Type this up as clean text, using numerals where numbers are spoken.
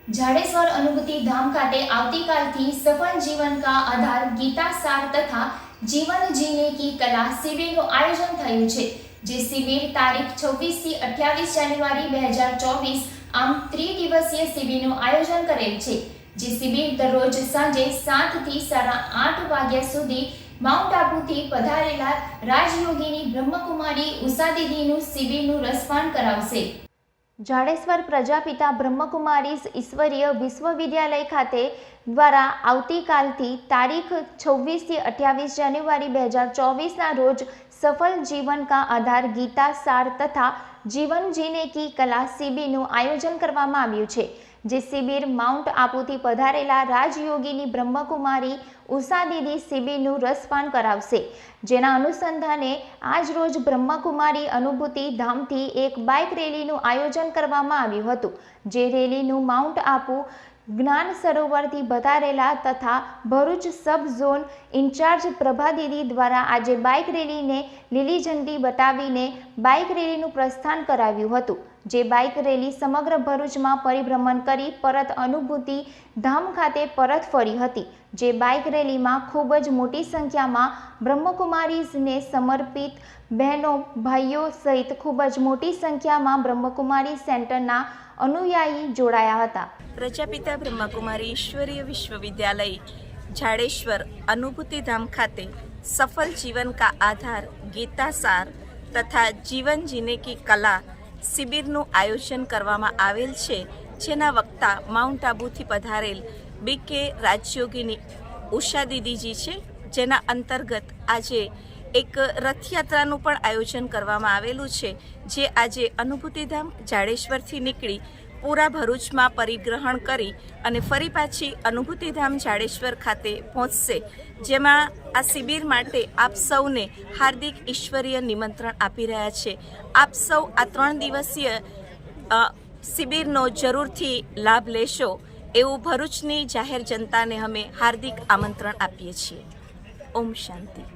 झाड़ेश्वर अनुभूति धाम खाते आवतीकालથી सफल जीवन का आधार गीता सार तथा जीवन जीने की कला शिविरનું આયોજન થયું છે। જે શિબિર તારીખ 26 થી 28 જાન્યુઆરી 2024 આમ ત્રિદિવસીય શિબિરનું આયોજન કરેલ છે। જે શિબિર દરરોજ સાંજે 7 થી 8:30 વાગ્યા સુધી માઉન્ટ આબુથી પધારેલા રાજયોગીની બ્રહ્મકુમારી ઉષા દીદીનું શિબિરનું રસપાન કરાવશે। झाड़ेश्वर प्रजापिता ब्रह्मकुमारीज ईश्वरीय विश्वविद्यालय खाते द्वारा आवतीकालथी तारीख 26 થી 28 जान्युआरी 2024 रोज सफल जीवन का आधार गीता सार तथा जीवन जीने की कला शिबिरનું आयोजन करवामां આવ્યું છે। जे शिबिर माउंट आबुथी पधारेला राजयोगीनी ब्रह्मकुमारी उषा दीदी शिबिरનું रसपान करावशे। जेना अनुसंधाने आज रोज ब्रह्मकुमारी अनुभूति धामथी एक बाइक रेलीનું आयोजन करवामां આવ્યું હતું। जे રેલીનું માઉન્ટ આબુ જ્ઞાન સરોવરથી પધારેલા તથા ભરૂચ સબ ઝોન ઇન્ચાર્જ પ્રભા દીદી દ્વારા આજે બાઇક રેલીને લીલી ઝંડી બતાવીને બાઇક રેલીનું પ્રસ્થાન કરાવ્યું હતું। જે બાઇક રેલી સમગ્ર ભરૂચમાં પરિભ્રમણ કરી પરત અનુભૂતિ ધામ ખાતે પરત ફરી હતી। જે બાઇક રેલીમાં ખૂબ જ મોટી સંખ્યામાં બ્રહ્મકુમારીઝને સમર્પિત બહેનો ભાઈઓ સહિત ખૂબ જ મોટી સંખ્યામાં બ્રહ્મકુમારી સેન્ટરના अनुयायी जोड़ाया था। प्रजापिता ब्रह्मकुमारी ईश्वरीय विश्वविद्यालय झाड़ेश्वर अनुभूति धाम खाते सफल जीवन का आधार गीता सार तथा जीवन जीने की कला शिबिरનું आयोजन करवामां आवेल छे। जेना वक्ता माउंट आबुथी पधारेल बीके राजयोगीनी उषा दीदीजी छे। जेना अंतर्गत आजे एक रथयात्राનું પણ આયોજન કરવામાં આવેલું છે। જે આજે અનુભૂતિધામ ઝાડેશ્વરથી નીકળી પૂરા ભરૂચમાં પરિગ્રહણ કરી અને ફરી પાછી અનુભૂતિધામ ઝાડેશ્વર ખાતે પહોંચશે। જેમાં આ શિબિર માટે આપ સૌને હાર્દિક ઈશ્વરીય નિમંત્રણ આપી રહ્યા છે। આપ સૌ આ 3 દિવસીય શિબિરનો જરૂરથી લાભ લેશો એવું ભરૂચની જાહેર જનતાને અમે હાર્દિક આમંત્રણ આપીએ છીએ। ઓમ શાંતિ।